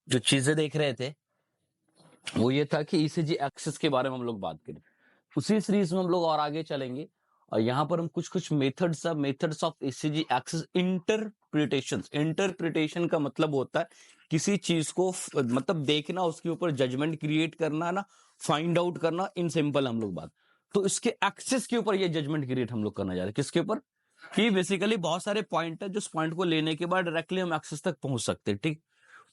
जो चीजें देख रहे थे वो ये था कि ईसीजी एक्सेस के बारे में हम लोग बात करें। उसी सीरीज में हम लोग और आगे चलेंगे और यहाँ पर हम कुछ कुछ methods of ECG axis interpretation का मतलब होता है किसी चीज को मतलब देखना, उसके ऊपर जजमेंट क्रिएट करना ना, फाइंड आउट करना, इन सिंपल हम लोग बात। तो इसके एक्सेस के ऊपर ये जजमेंट क्रिएट हम लोग करना जा रहे हैं। किसके ऊपर? कि बेसिकली बहुत सारे पॉइंट है, जिस पॉइंट को लेने के बाद डायरेक्टली हम एक्सेस तक पहुंच सकते हैं। ठीक,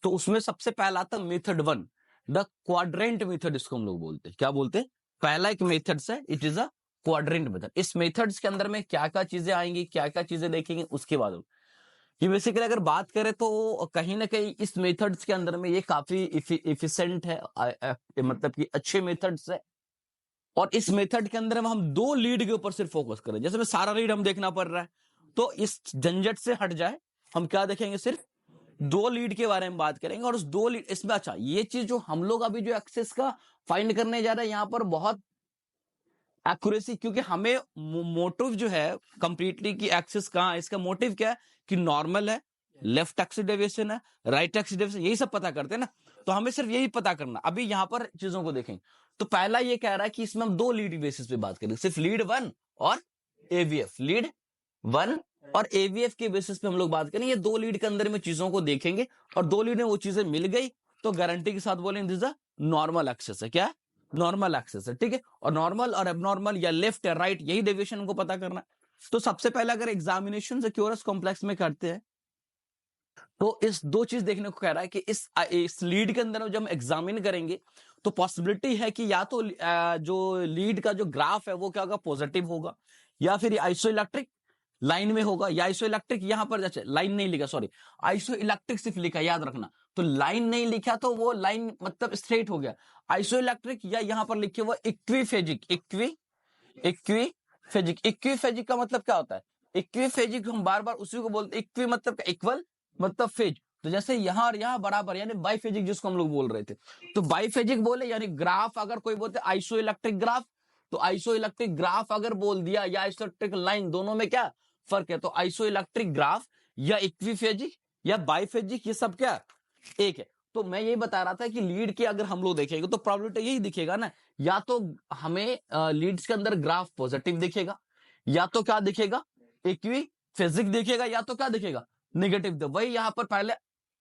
तो उसमें सबसे पहला आता मेथड 1, द क्वाड्रेंट मेथड, इसको हम लोग बोलते हैं। क्या बोलते हैं? पहला एक मेथड्स है, it is a quadrant method. इस मेथड्स के अंदर में क्या क्या चीजें आएंगी, क्या क्या चीजें देखेंगे, उसके बाद ये बेसिकली अगर बात करें तो कहीं ना कहीं इस मेथड्स के अंदर में ये काफी इफिशिएंट है, मतलब कि अच्छे मेथड्स है। और इस मेथड के अंदर में हम दो लीड के ऊपर सिर्फ फोकस करें। जैसे में सारा लीड हम देखना पड़ रहा है, तो इस झंझट से हट जाए, हम क्या देखेंगे? सिर्फ दो लीड के बारे में बात करेंगे। और उस दो लीड इसमें, अच्छा ये चीज जो हम लोग अभी जो एक्सेस का फाइंड करने जा रहे हैं, यहां पर बहुत एक्यूरेसी, क्योंकि हमें मोटिव जो है कंप्लीटली कि एक्सेस कहां, इसका मोटिव क्या है कि नॉर्मल है, लेफ्ट एक्सिस डेविएशन है, राइट एक्सिस डेविएशन, यही सब पता करते हैं ना। तो हमें सिर्फ यही पता करना। अभी यहां पर चीजों को देखेंगे तो पहला ये कह रहा है कि इसमें हम दो लीड बेसिस पे बात करेंगे, सिर्फ लीड 1 और एवीएफ। लीड 1 और एवीएफ के बेसिस पे हम लोग बात करेंगे। ये दो लीड के अंदर में चीजों को देखेंगे और दो लीड में वो चीजें मिल गई तो गारंटी के साथ बोलेंगे this is a normal axis है। क्या? नॉर्मल एक्सेस है। ठीक है, और नॉर्मल और एबनॉर्मल या लेफ्ट या राइट, यही डेविएशन हमको पता करना है। तो सबसे पहले अगर एग्जामिनेशन से क्यूरस कॉम्प्लेक्स में करते हैं तो इस दो चीज देखने को कह रहा है कि इस लीड के अंदर जब हम एग्जामिन करेंगे तो पॉसिबिलिटी है कि या तो जो लीड का जो ग्राफ है वो क्या होगा? पॉजिटिव होगा, या फिर आइसो इलेक्ट्रिक लाइन में होगा, या आइसो इलेक्ट्रिक यहां पर, अच्छा लाइन नहीं लिखा, सॉरी, आइसो इलेक्ट्रिक सिर्फ लिखा, याद रखना। तो लाइन नहीं लिखा तो वो लाइन मतलब स्ट्रेट हो गया। आइसो इलेक्ट्रिक या यहां पर लिखे हुआ इक्विफेजिक, इक्विफेजिक का मतलब क्या होता है? इक्विफेजिक हम बार बार उसी को बोलते हैं। इक्वी मतलब इक्वल, मतलब फेज। तो जैसे यहां और यहां बराबर, यानी बाइफेजिक जिसको हम लोग बोल रहे थे। तो बाइफेजिक बोले यानी ग्राफ अगर कोई बोलते आइसो इलेक्ट्रिक ग्राफ, तो आइसो इलेक्ट्रिक ग्राफ अगर बोल दिया या आइसो इलेक्ट्रिक लाइन, दोनों में क्या फर्क है? तो आइसो इलेक्ट्रिक ग्राफ या इक्विफेजिक या बाइफेजिक, ये सब क्या एक है। तो मैं ये बता रहा था कि लीड के अगर हम लोग देखेंगे तो प्रॉबिलिटी यही दिखेगा ना, या तो हमें लीड्स के अंदर ग्राफ पॉजिटिव दिखेगा, या तो क्या दिखेगा? इक्विफेजिक दिखेगा, या तो क्या दिखेगा? नेगेटिव। वही यहां पर पहले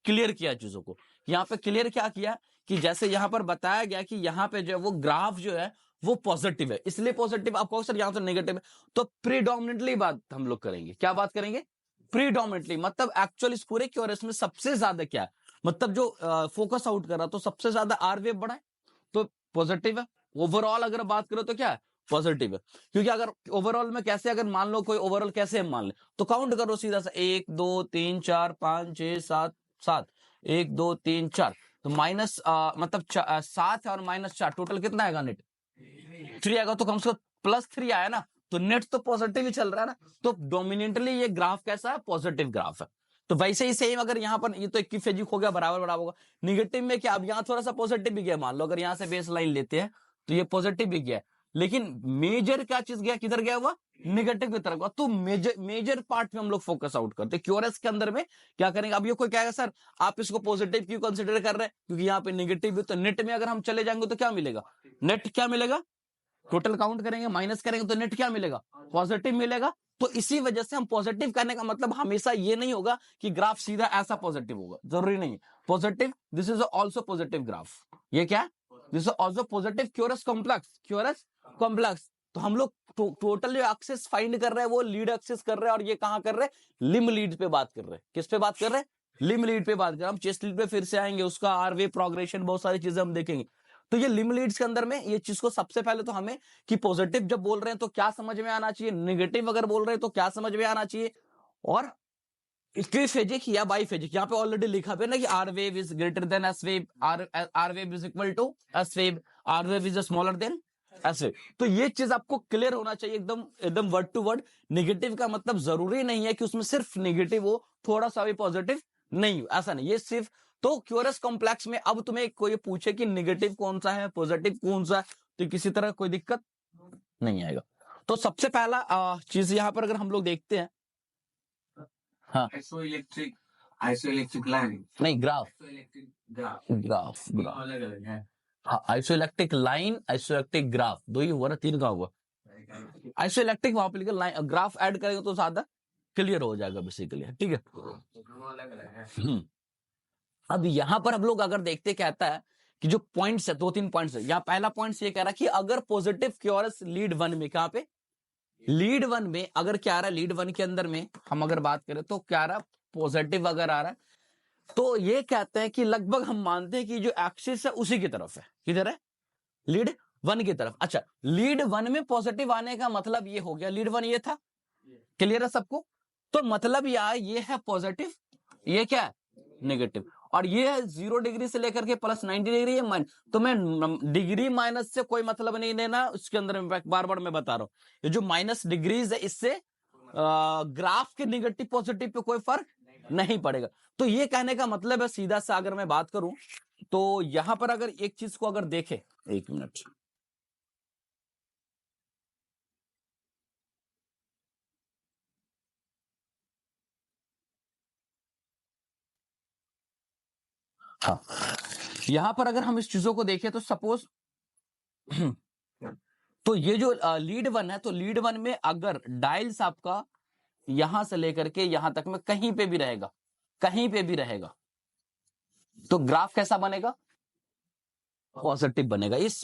क्लियर किया चीजों को। यहां पे क्लियर क्या किया कि जैसे यहां पर बताया गया कि यहां पे जो वो ग्राफ जो है वो पॉजिटिव है, इसलिए पॉजिटिव। आपको सर यहां तो नेगेटिव है, तो प्रीडोमिनेंटली बात हम लोग करेंगे। क्या बात करेंगे? प्रीडोमिनेंटली, मतलब एक्चुअल इस पूरे क्यूरस में सबसे ज्यादा क्या है, मतलब जो फोकस आउट कर रहा तो सबसे ज्यादा आर वेव बढ़ा है, तो पॉजिटिव है। ओवरऑल अगर बात करो तो क्या है? पॉजिटिव है। क्योंकि अगर ओवरऑल में कैसे, अगर मान लो कोई ओवरऑल कैसे हम मान ले, तो काउंट करो सीधा सा, 1 2 3 4 5 6 7 7, 1 2 3 4, तो माइनस मतलब 7 है और -4, टोटल कितना आएगा? नेट 3 आएगा। तो कम से कम +3 आया ना, तो नेट तो पॉजिटिव ही चल रहा है ना। तो डोमिनेंटली ये ग्राफ कैसा है? पॉजिटिव ग्राफ है। तो वैसे ही सेम अगर यहाँ पर ये तो इक्विफेजिक हो गया, बराबर बराबर होगा। निगेटिव में क्या? अब यहाँ थोड़ा सा पॉजिटिव भी गया, मान लो अगर यहाँ से बेस लाइन लेते हैं तो ये पॉजिटिव भी गया, लेकिन मेजर क्या चीज गया? किधर गया हुआ? निगेटिव की तरफ। तो मेजर पार्ट में हम लोग फोकस आउट करते हैं। क्यूरस के अंदर में क्या करेंगे? अब ये कोई कहेगा सर आप इसको पॉजिटिव क्यों कंसिडर कर रहे हैं? क्योंकि यहाँ पे निगेटिव है। तो नेट में अगर हम चले जाएंगे तो क्या मिलेगा? नेट क्या मिलेगा? टोटल काउंट करेंगे, माइनस करेंगे तो नेट क्या मिलेगा? पॉजिटिव मिलेगा। तो इसी वजह से हम पॉजिटिव करने का मतलब हमेशा ये नहीं होगा कि ग्राफ सीधा ऐसा पॉजिटिव होगा, जरूरी नहीं है। Positive, this is also positive graph. ये क्या? This is also positive QRS complex, QRS complex. तो हम लोग टोटल जो एक्सेस फाइंड कर रहे हैं वो लीड एक्सेस कर रहे हैं, और ये कहां कर रहे हैं? लिम लीड पे बात कर रहे हैं। किस पे बात कर रहे हैं? लिम लीड पे बात कर रहे हैं। हम चेस्ट लीड पे फिर से आएंगे, उसका आरवे प्रोग्रेशन, बहुत सारी चीजें हम देखेंगे। तो ये लिम लीड्स के अंदर में ये चीज को सबसे पहले तो हमें कि पॉजिटिव जब बोल रहे हैं तो क्या समझ में आना चाहिए, नेगेटिव अगर बोल रहे हैं तो क्या समझ में आना चाहिए, और इक्विफेजिक या बाइफेजिक। यहाँ पे ऑलरेडी लिखा पे ना कि R wave is greater than S wave, R wave is equal to S wave, R wave is smaller than S wave. तो ये चीज आपको क्लियर होना चाहिए एकदम एकदम वर्ड टू वर्ड। नेगेटिव का मतलब जरूरी नहीं है कि उसमें सिर्फ नेगेटिव हो, थोड़ा सा भी पॉजिटिव नहीं हो, ऐसा नहीं। ये सिर्फ तो क्यूरस कॉम्प्लेक्स में अब तुम्हें कोई पूछे कि नेगेटिव कौन सा है, पॉजिटिव कौन सा है, तो किसी तरह कोई दिक्कत नहीं आएगा। तो सबसे पहला चीज यहां पर अगर हम लोग देखते हैं, हाँ, आइसोइलेक्ट्रिक लाइन नहीं, ग्राफ, ग्राफ ग्राफ, ग्राफ, अलग अलग है। हाँ, आइसोइलेक्ट्रिक लाइन, आइसोइलेक्ट्रिक ग्राफ, दो ही हुआ ना, तीन का हुआ। आइसोइलेक्ट्रिक वहां पे लिखा, लाइन ग्राफ ऐड करेंगे तो ज्यादा क्लियर हो जाएगा बेसिकली, ठीक है। अलग अलग है। अब यहां पर हम लोग अगर देखते, कहता है कि जो पॉइंट्स है, दो तीन पॉइंट्स है। यहाँ पहला पॉइंट ये कह रहा है कि अगर पॉजिटिव क्योरस लीड वन में, कहां पे, लीड वन में अगर क्या आ रहा है, लीड वन के अंदर में हम अगर बात करें तो क्या आ रहा है, पॉजिटिव अगर आ रहा है, तो ये कहते हैं कि लगभग हम मानते हैं कि जो एक्सिस है उसी की तरफ है, किधर है, लीड वन की तरफ। अच्छा, लीड वन में पॉजिटिव आने का मतलब ये हो गया, लीड वन ये था, क्लियर है सबको। तो मतलब ये है पॉजिटिव, ये क्या है, नेगेटिव, और ये है 0 डिग्री से लेकर के प्लस 90 डिग्री है माइनस। तो मैं डिग्री माइनस से कोई मतलब नहीं लेना उसके अंदर में, बार बार मैं बता रहा हूं, ये जो माइनस डिग्रीज है इससे ग्राफ के नेगेटिव पॉजिटिव पे कोई फर्क नहीं पड़ेगा। तो ये कहने का मतलब है, सीधा सा अगर मैं बात करूं तो यहां पर अगर एक चीज को अगर देखें, एक मिनट, हाँ, यहां पर अगर हम इस चीजों को देखें तो सपोज तो ये जो लीड वन है, तो लीड वन में अगर डायल्स आपका यहां से लेकर के यहां तक में कहीं पे भी रहेगा, कहीं पे भी रहेगा, तो ग्राफ कैसा बनेगा, पॉजिटिव बनेगा। इस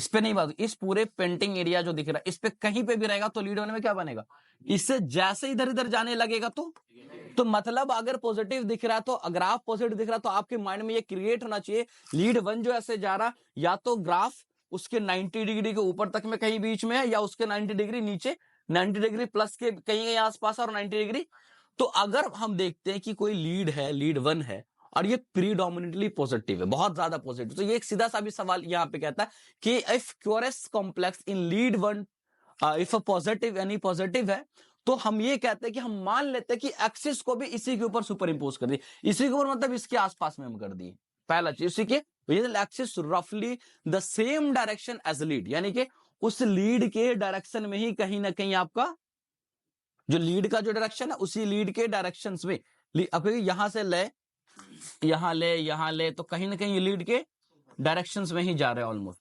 पे नहीं बात, इस पूरे पेंटिंग एरिया जो दिख रहा है इस पे कहीं पे भी रहेगा तो लीड वन में क्या बनेगा, इससे जैसे इधर इधर जाने लगेगा तो मतलब अगर पॉजिटिव दिख रहा है तो ग्राफ पॉजिटिव दिख रहा है तो आपके माइंड में ये क्रिएट होना चाहिए, लीड वन जो ऐसे जा रहा, या तो ग्राफ उसके 90 डिग्री के ऊपर तक में कहीं बीच में है, या उसके 90 डिग्री नीचे, 90 डिग्री प्लस के कहीं आसपास और 90 डिग्री। तो अगर हम देखते हैं कि कोई लीड है, लीड वन है, और ये प्रीडोमिनेटली पॉजिटिव है, बहुत ज्यादा पॉजिटिव, तो ये एक सीधा सा भी सवाल यहां पे कहता है कि if QRS complex in lead one, if a positive यानी पॉजिटिव है, तो हम ये कहते हैं कि हम मान लेते हैं कि एक्सिस को भी इसी के ऊपर सुपर इंपोज कर दिए, इसी के ऊपर मतलब इसके आसपास में हम कर दिए, पहला चीज इसी के एक्सिस रफली the same direction as lead, यानी कि उस लीड के डायरेक्शन में ही कहीं ना कहीं आपका जो लीड का जो डायरेक्शन है उसी लीड के डायरेक्शन में, अब यहां से ले, यहां ले तो कहीं ना कहीं लीड के डायरेक्शंस में ही जा रहे हैं ऑलमोस्ट।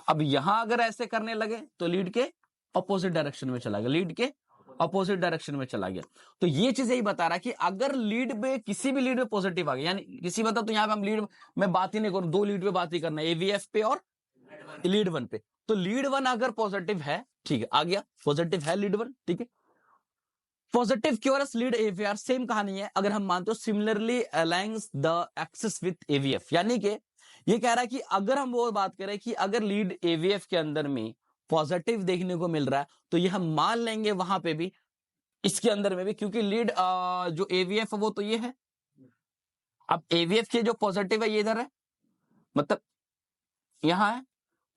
अब यहां अगर ऐसे करने लगे तो लीड के अपोजिट डायरेक्शन में चला गया, लीड के अपोजिट डायरेक्शन में चला गया। तो ये चीज यही बता रहा है कि अगर लीड में किसी भी लीड में पॉजिटिव आ गया, यानी किसी मतलब, तो यहां पे हम लीड में बात ही नहीं करूं, दो लीड पे बात ही करना है, एवीएफ पे और लीड वन पे। तो लीड वन अगर पॉजिटिव है, ठीक है, आ गया पॉजिटिव है लीड वन, ठीक है, positive QRS lead aVR, same कहानी है अगर हम मानते हो similarly aligns the axis with aVF, यानी कि ये कह रहा है कि अगर हम वो बात करें कि अगर लीड एवीएफ के अंदर में पॉजिटिव देखने को मिल रहा है तो ये हम मान लेंगे वहां पे भी, इसके अंदर में भी, क्योंकि लीड जो एवीएफ है वो तो ये है, अब एवीएफ के जो पॉजिटिव है ये इधर है, मतलब यहां है,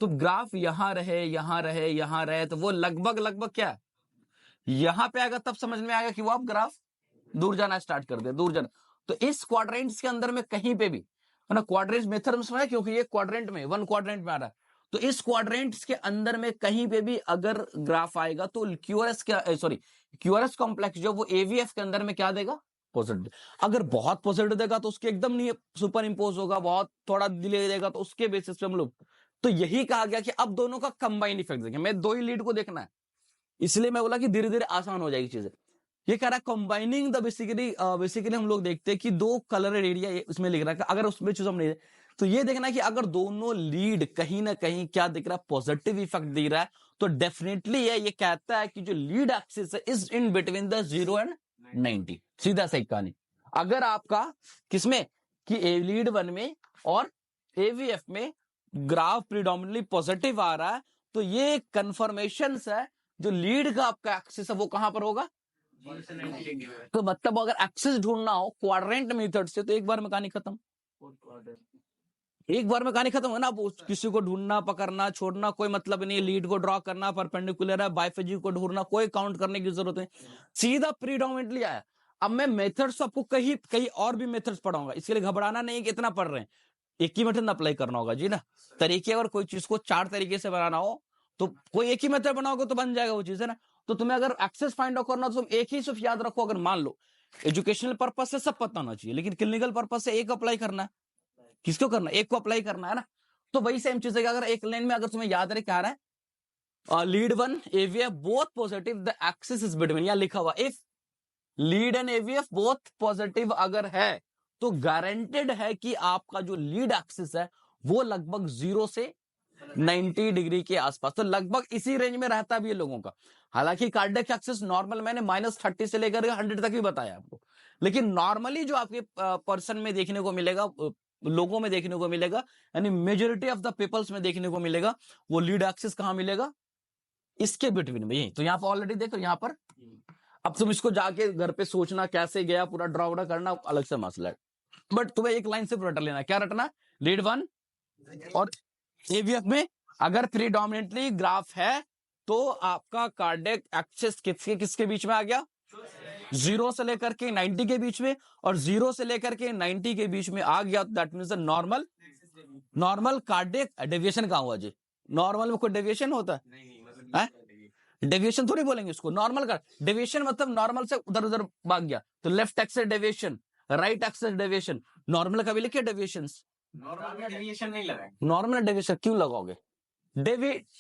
तो ग्राफ यहां रहे, यहां रहे, यहां रहे, तो वो लगभग लगभग क्या है, यहां पे आएगा, तब समझ में आएगा कि वो आप ग्राफ दूर जाना स्टार्ट कर दे, दूर जाना। तो इस क्वाड्रेंट्स के अंदर में कहीं पे भी है ना, क्वाड्रेंट्स मेथड में, क्योंकि ये क्वाड्रेंट में, वन क्वाड्रेंट में आ रहा है, तो इस क्वाड्रेंट्स के अंदर में कहीं पे भी अगर ग्राफ आएगा तो क्यूआरएस क्या, सॉरी, क्यूआरएस कॉम्प्लेक्स जो वो एवीएफ के अंदर में क्या देगा, पॉजिटिव। अगर बहुत पॉजिटिव देगा तो उसके एकदम नहीं सुपर इंपोज होगा, बहुत थोड़ा डिले देगा तो उसके बेसिस पे हम लोग, तो यही कहा गया कि अब दोनों का कंबाइन इफेक्ट देखें, मैं दो ही लीड को देखना है, इसलिए मैं बोला कि धीरे धीरे आसान हो जाएगी चीजें। ये कह रहा है कंबाइनिंग द बेसिकली हम लोग देखते हैं कि दो कलर एरिया इसमें लिख रहा है, अगर उसमें चीज हम नहीं, तो ये देखना है कि अगर दोनों लीड कहीं ना कहीं क्या दिख रहा है, पॉजिटिव इफेक्ट दिख रहा है, तो डेफिनेटली ये कहता है कि जो लीड एक्सिस है is in between the 0 and 90, सीधा सही कहानी। अगर आपका किसमें कि लीड वन में और एवीएफ में ग्राफ प्रीडोमिनेटली पॉजिटिव आ रहा है, तो ये कंफर्मेशन है जो लीड का आपका एक्सिस है वो कहां पर होगा, तो मतलब अगर एक्सिस ढूंढना हो क्वाड्रेंट मेथड से तो एक बार में कहानी खत्म, एक बार में कहानी खत्म है ना। किसी को ढूंढना, पकड़ना, छोड़ना कोई मतलब नहीं, लीड को ड्रॉ करना, परपेंडिकुलर है, बाइफेजिक को ढूंढना, कोई काउंट करने की जरूरत नहीं, सीधा प्रीडोमिनेटली आया। अब मैं मेथड्स आपको कहीं कहीं और भी मेथड्स पढ़ाऊंगा, इसके लिए घबराना नहीं कि इतना पढ़ रहे हैं, एक ही मेथड अप्लाई करना होगा जी ना। तरीके अगर कोई चीज को 4 तरीके से बनाना हो तो कोई एक ही मेथड बनाओगे तो बन जाएगा वो चीज, है ना। तो तुम्हें अगर एक्सेस फाइंड आउट करना हो तो तुम एक ही सिर्फ याद रखो, अगर मान लो एजुकेशनल पर्पस से सब पता होना चाहिए, लेकिन क्लिनिकल पर्पस से एक अप्लाई करना है। किसको करना है? एक को अप्लाई करना है ना। तो वही सेम चीज है कि अगर एक लाइन में अगर तुम्हें याद रहे क्या रहा है, lead one aVF both positive the axis is between, या लिखा हुआ if lead and aVF both positive अगर है तो गारंटेड है कि आपका जो लीड एक्सिस है वो लगभग 0 से 90 डिग्री के आसपास, तो लगभग इसी रेंज में रहता भी है लोगों का। हालांकि कार्डियक एक्सिस नॉर्मल मैंने -30 से लेकर 100 तक भी बताया आपको, लेकिन नॉर्मली जो आपके पर्सन में देखने को मिलेगा, लोगों में देखने को मिलेगा, यानी मेजोरिटी ऑफ द पीपल्स में देखने को मिलेगा, वो लीड एक्सिस कहां मिलेगा? इसके बिटवीन में। यही तो यहाँ पर ऑलरेडी देखो, यहाँ पर अब तुम इसको जाके घर पे सोचना कैसे गया, पूरा ड्रा उड़ा करना अलग से मसला है, बट तुम्हें एक लाइन से रट लेना। क्या रटना? लीड वन और एवीएफ में अगर प्रीडोमिनेंटली ग्राफ है तो आपका कार्डियक एक्सिस किसके किसके बीच में आ गया? 0 से लेकर के 90 के बीच में, और 0 से लेकर के 90 के बीच में आ गया, that means normal cardiac deviation कहां हुआ जी? नॉर्मल में कोई डेविएशन होता है? डेविएशन थोड़ी बोलेंगे इसको, नॉर्मल का डेविएशन मतलब नॉर्मल से उधर उधर भाग गया, तो left axis deviation, right axis deviation, normal का भी लिखिए डेविएशंस। नॉर्मल में डेविएशन नहीं लगाएंगे। नॉर्मल डेविएशन क्यों लगाओगे?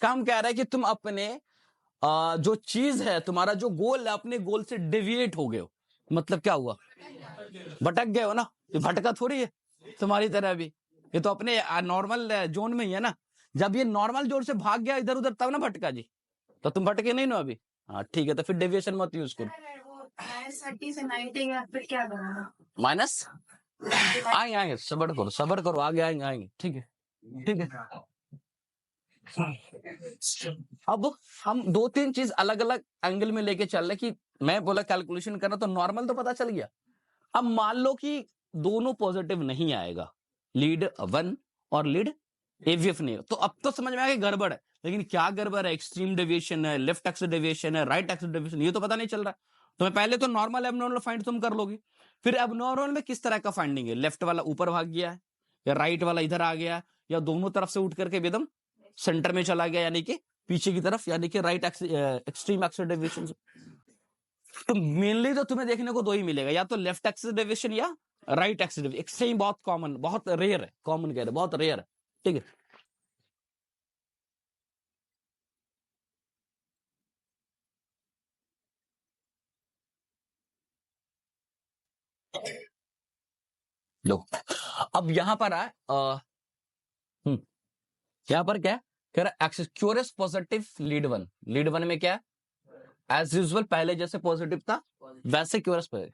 काम कह रहा है कि तुम अपने जो चीज है, तुम्हारा जो गोल है, अपने गोल से डेविएट हो गए हो, मतलब क्या हुआ? भटक गए हो ना। ये भटका थोड़ी है तुम्हारी तरह भी, ये तो अपने नॉर्मल जोन में ही है ना। जब ये नॉर्मल जोन से भाग गया इधर उधर तब ना भटका जी, तो तुम भटके नहीं ना अभी। हाँ ठीक है, तो फिर डेविएशन मत यूज करो। -30 से 90 का फिर क्या बनाना? माइनस आएंगे, सबर करो, आगे आएंगे, ठीक है। अब हम 2-3 चीज अलग अलग एंगल में लेके चल रहे कि मैं बोला कैलकुलेशन करना, तो नॉर्मल तो पता चल गया। अब मान लो कि दोनों पॉजिटिव नहीं आएगा, लीड वन और लीड एवीएफ नहीं, तो अब तो समझ में आ गया गड़बड़ है। लेकिन क्या गड़बड़ है? एक्सट्रीम डेविएशन है, लेफ्ट एक्सिस डेविएशन है, राइट एक्सिस डेविएशन, ये तो पता नहीं चल रहा। तो मैं पहले तो नॉर्मल एबनॉर्मल फाइंड तुम कर लोगे, फिर एबनॉर्मल में किस तरह का फाइंडिंग है? लेफ्ट वाला ऊपर भाग गया है, या राइट वाला इधर आ गया, या दोनों तरफ से उठ करके एकदम सेंटर में चला गया, यानी कि पीछे की तरफ, यानी कि राइट एक्सट्रीम एक्सिस डेविएशन। तो मेनली तो तुम्हें देखने को दो ही मिलेगा, या तो लेफ्ट एक्सिस डेविएशन या राइट एक्सिस डेविएशन। एक्सट्रीम बहुत कॉमन, बहुत रेयर है, कॉमन कह रहे बहुत रेयर है, ठीक है। लो अब यहां पर है यहां पर क्या कह रहा है? क्यूरस पॉजिटिव लीड वन में क्या है? एज यूजुअल पहले जैसे पॉजिटिव था वैसे क्यूरस पर।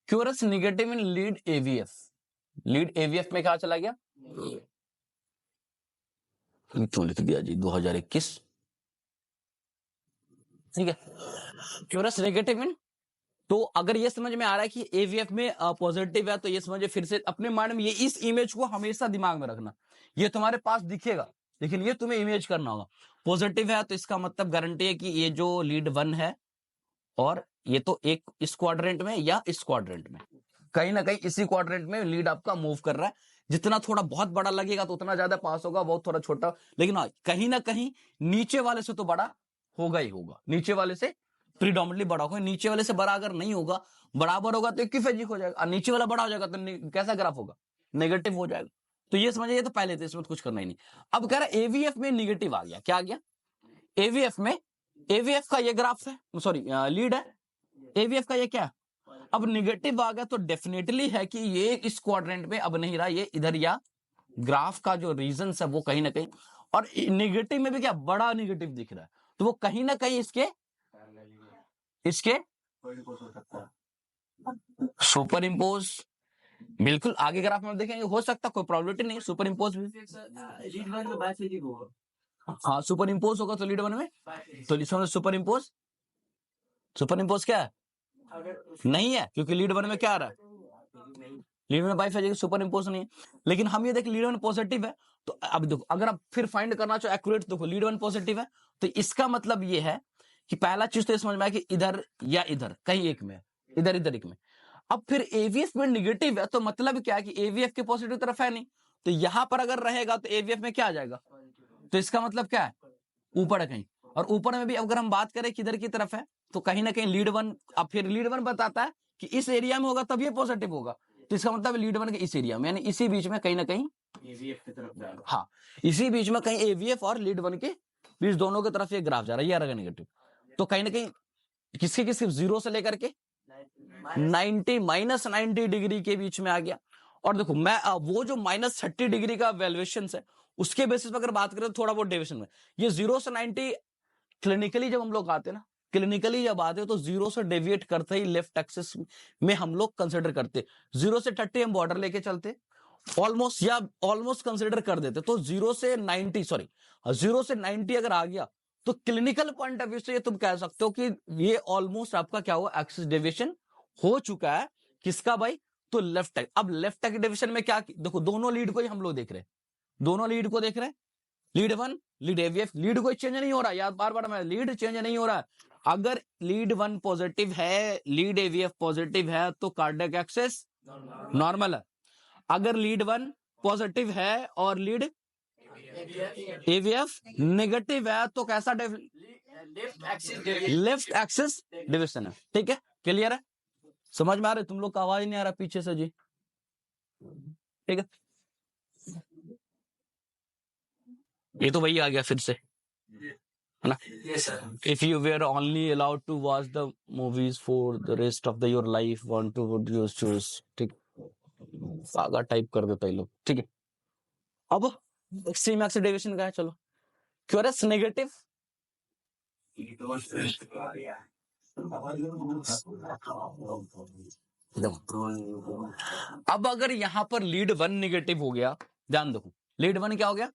क्यूरस निगेटिव इन लीड एवीएफ में क्या चला गया? क्यों लिख दिया जी 2021, ठीक है। क्यूरस नेगेटिव इन, तो अगर ये समझ में आ रहा है कि एवीएफ में पॉजिटिव है, तो ये समझिए, फिर से अपने माइंड में ये इस इमेज को हमेशा दिमाग में रखना। ये तुम्हारे पास दिखेगा, लेकिन ये तुम्हें इमेज करना होगा। पॉजिटिव है तो इसका मतलब गारंटी है कि ये जो लीड वन है, और ये तो एक इस क्वाड्रेंट में या इस क्वाड्रेंट में, कहीं ना कहीं इसी क्वाड्रेंट में लीड आपका मूव कर रहा है। जितना थोड़ा बहुत बड़ा लगेगा तो उतना ज्यादा पास होगा, बहुत थोड़ा छोटा, लेकिन हाँ कहीं ना कहीं नीचे वाले से तो बड़ा होगा ही होगा, नीचे वाले से प्रीडोमिनेटली बड़ा होगा। नीचे वाले से बड़ा अगर नहीं होगा, बराबर होगा तो इक्विफेजिक हो जाएगा, और नीचे वाला बड़ा हो जाएगा तो कैसा ग्राफ होगा? नेगेटिव हो जाएगा। तो ये समझिए, ये तो पहले थे, इसमें कुछ करना ही नहीं। अब कह रहा है एवीएफ में निगेटिव आ गया, क्या आ गया? एवीएफ का ये ग्राफ है, सॉरी लीड है, एवीएफ का ये क्या? अब निगेटिव आ गया तो डेफिनेटली है कि ये इस क्वाड्रेंट में अब नहीं रहा, ये इधर, या ग्राफ का जो रीजन है वो कहीं ना कहीं, और निगेटिव में भी क्या बड़ा निगेटिव दिख रहा है, तो वो कहीं ना कहीं इसके सुपर इम्पोज, बिल्कुल आगे ग्राफ में देखेंगे हो सकता, कोई प्रॉबिलिटी नहीं, सुपर इम्पोज भी। लीड वन में बायफेजिक होगा। हाँ सुपर इम्पोज होगा तो लीड वन में, तो इसमें सुपर इम्पोज क्या है? नहीं है, क्योंकि लीड वन में क्या आ रहा है? लीड वन बाइफेजिक, सुपर इम्पोज नहीं है। लेकिन हम ये देख लीड वन पॉजिटिव है, तो अब देखो अगर आप फिर फाइंड करना चाहो एक्यूरेट, देखो लीड वन पॉजिटिव है, तो इसका मतलब ये है कि पहला चीज तो समझ में आया कि इधर या इधर कहीं एक में, इधर एक में। अब फिर एवीएफ में निगेटिव है, तो मतलब क्या है कि एवीएफ के पॉजिटिव तरफ है नहीं, तो यहां पर अगर रहेगा तो एवीएफ में क्या आ जाएगा? तो इसका मतलब क्या है? ऊपर है कहीं, और ऊपर में भी अगर हम बात करें किधर की तरफ है, तो कहीं ना कहीं लीड वन, अब फिर लीड वन बताता है कि इस एरिया में होगा तब ये पॉजिटिव होगा, तो इसका मतलब लीड वन के इस एरिया में, यानी इसी बीच में कहीं ना कहीं, AVF की तरफ जा रहा है। हाँ इसी बीच में कहीं एवीएफ और लीड वन के बीच दोनों की तरफ ये ग्राफ जा रहा है, ये आ रहा नेगेटिव। तो कहीं ना कहीं किसके किसके जीरो से लेकर के 90 माइनस 90 डिग्री के बीच में आ गया। और देखो मैं वो जो माइनस 30 डिग्री का वैल्यूएशन है उसके बेसिस पर अगर बात करें तो थोड़ा बहुत डेविएशन में ये 0 से 90 क्लिनिकली जब हम लोग आते हैं ना, क्लिनिकली जब आते हैं तो 0 से डेविएट करते ही लेफ्ट एक्सिस में हम लोग कंसिडर करते, 0 से 30 हम बॉर्डर लेके चलते ऑलमोस्ट, या ऑलमोस्ट कंसिडर कर देते, तो 0 से 90 अगर आ गया तो क्लिनिकल पॉइंट ऑफ व्यू से ये तुम कह सकते हो कि ये ऑलमोस्ट आपका क्या हुआ, एक्सिस डेविएशन हो चुका है। किसका भाई, तो लेफ्ट एक्स। अब लेफ्ट एक्स डेविएशन में क्या, देखो दोनों लीड को ही हम लोग देख रहे हैं, दोनों लीड को देख रहे हैं, lead one lead aVF, lead कोई चेंज नहीं हो रहा, याद बार बार मैं, लीड चेंज नहीं हो रहा है। अगर लीड वन पॉजिटिव है, लीड एवीएफ पॉजिटिव है तो कार्डियक एक्सिस नॉर्मल है। अगर लीड वन पॉजिटिव है और लीड एवीएफ नेगेटिव है तो कैसा लेफ्ट एक्सिस डिविजन है। ठीक है, क्लियर है, समझ में आ रहा है? तुम लोग का आवाज नहीं आ रहा पीछे से जी, ठीक है। ये तो वही आ गया फिर से, है ना। If you were only allowed to watch the movies for the rest of the your life, want to would you choose, ठीक, सागा टाइप कर देता है लोग, ठीक है। अब एक्सट्रीम एक्सिस डेविएशन का है, चलो क्यूरस नेगेटिव, अब अगर यहां पर लीड वन नेगेटिव हो गया, ध्यान देखो लीड वन क्या हो गया,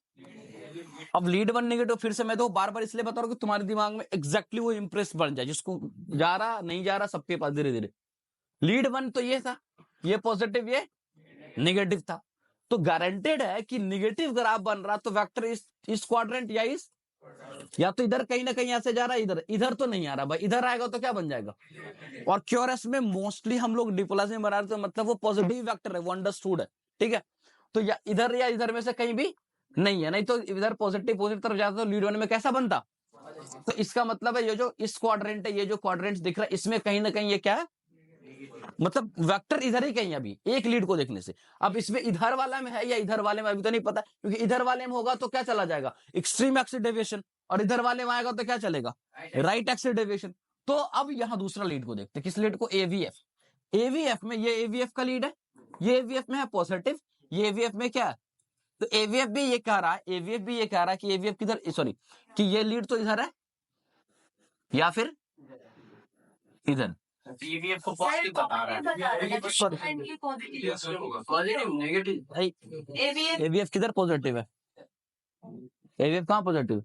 अब लीड वन नेगेटिव, फिर से मैं तो बार बार इसलिए बता रहा हूं कि तुम्हारे दिमाग में एग्जैक्टली वो इंप्रेस बन जाए, जिसको जा रहा नहीं जा रहा सबके पास धीरे धीरे। लीड वन तो ये था, ये पॉजिटिव ये नेगेटिव था, तो गारंटेड है कि नेगेटिव ग्राफ बन रहा तो वेक्टर इस क्वाड्रेंट या इस, या तो इधर कहीं ना कहीं ऐसे जा रहा है, इधर इधर तो नहीं आ रहा भाई, इधर आएगा तो क्या बन जाएगा। और क्यूरस में मोस्टली हम लोग डिपोलास में बना रहे थे, मतलब वो पॉजिटिव वेक्टर है, वो अंडरस्टूड है, ठीक है। तो या इधर में से कहीं भी नहीं है, नहीं तो इधर पॉजिटिव तरफ जाता तो लीड वन में कैसा बनता। तो इसका मतलब है ये जो इस क्वाड्रेंट है, ये जो क्वाड्रेंट दिख रहा है, इसमें कहीं ना कहीं ये क्या है, मतलब वेक्टर इधर ही कहीं, अभी एक लीड को देखने से। अब इसमें इधर वाला में है या इधर वाले में अभी तो नहीं पता, क्योंकि इधर वाले में होगा तो क्या चला जाएगा, एक्सट्रीम एक्सिस डेविएशन, और इधर वाले में आएगा तो क्या चलेगा, राइट एक्सिस डेविएशन। तो अब यहां दूसरा लीड को देखते हैं, किस लीड को, एवीएफ। एवीएफ में ये एवीएफ का लीड है, ये एवीएफ में है पॉजिटिव, ये एवीएफ में क्या है, तो एवीएफ भी ये कह रहा है, एवीएफ भी ये कह रहा है कि एवीएफ किधर, सॉरी कि ये लीड तो इधर है या फिर इधर, AVF को पॉजिटिव बता रहा है, पॉजिटिव नेगेटिव, एवीएफ किधर पॉजिटिव है, एवीएफ कहाँ पॉजिटिव,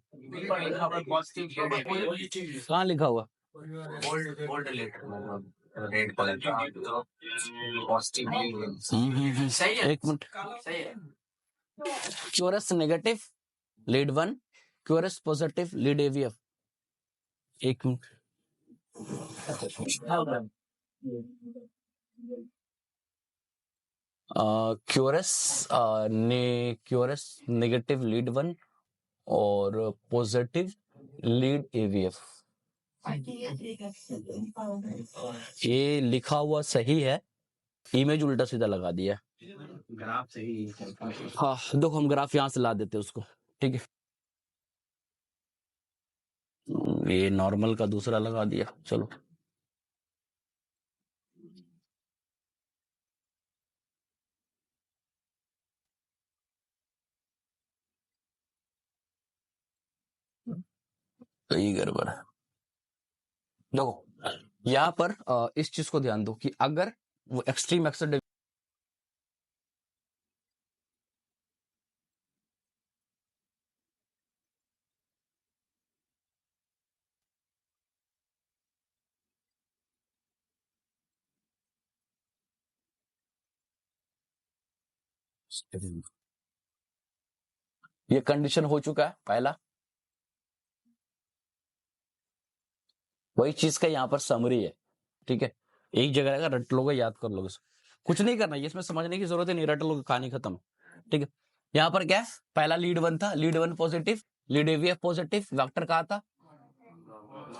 कहाँ लिखा हुआ, बोल्ड लेटर रेड कलर का पॉजिटिव, सही है, एक मिनट, सही है। QRS negative lead one, QRS positive lead aVF, एक minute, QRS negative lead one और पॉजिटिव लीड एवीएफ, ये लिखा हुआ सही है, इमेज उल्टा सीधा लगा दिया। ग्राफ सही, हाँ देखो हम ग्राफ यहां से ला देते उसको, ठीक है, ये नॉर्मल का दूसरा लगा दिया, चलो तो ये गड़बड़ है। देखो यहां पर इस चीज को ध्यान दो कि अगर वो एक्सट्रीम एक्सिस ये कंडीशन हो चुका है पहला, वही चीज का यहाँ पर समरी है, ठीक है, एक जगह रहेगा, रट लोगे, याद कर लोगे, कुछ नहीं करना, ये इसमें समझने की जरूरत है नहीं, रट लोगे, कहानी खत्म, ठीक है। यहाँ पर क्या है, पहला लीड वन था, lead one positive, lead aVF positive, vector कहा था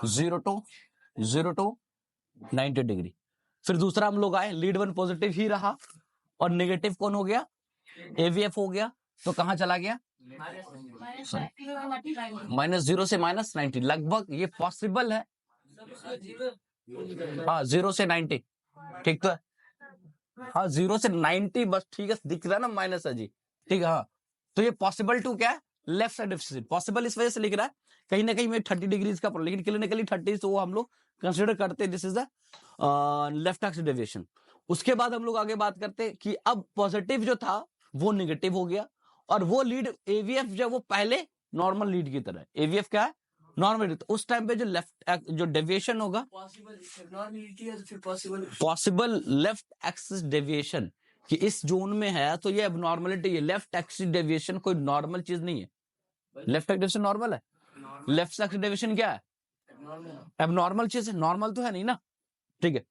0 to 90 डिग्री। फिर दूसरा हम लोग आए, लीड वन पॉजिटिव ही रहा और नेगेटिव कौन हो गया, एवीएफ हो गया। तो कहां चला गया, -0 से -90, लगभग ये पॉसिबल है। हाँ 0 से 90 ठीक तो है, हाँ 0 से 90 बस ठीक है, दिख रहा है ना माइनस है जी, ठीक है। हाँ तो ये पॉसिबल टू क्या है, लेफ्ट साइड डेफिसिट। पॉसिबल इस वजह से लिख रहा है कहीं ना कहीं में 30 डिग्रीज का, लेकिन क्लिनिकली 30 तो वो हम लोग कंसिडर करते हैं this is the left axis deviation. उसके बाद हम लोग आगे बात करते हैं कि अब पॉजिटिव जो था वो निगेटिव हो गया और वो लीड एवीएफ जो वो पहले नॉर्मल लीड की तरह, एवीएफ क्या है नॉर्मल, तो उस टाइम पे जो लेफ्ट जो डेविएशन होगा पॉसिबल लेफ्ट एक्सिस डेविएशन कि इस जोन में है तो ये एबनॉर्मलिटी है। लेफ्ट एक्सिस डेविएशन कोई नॉर्मल चीज नहीं है, लेफ्ट एक्सिस डेविएशन नॉर्मल है, लेफ्ट एक्सिस डेविएशन क्या है एबनॉर्मल चीज है, नॉर्मल तो है नहीं ना, ठीक है।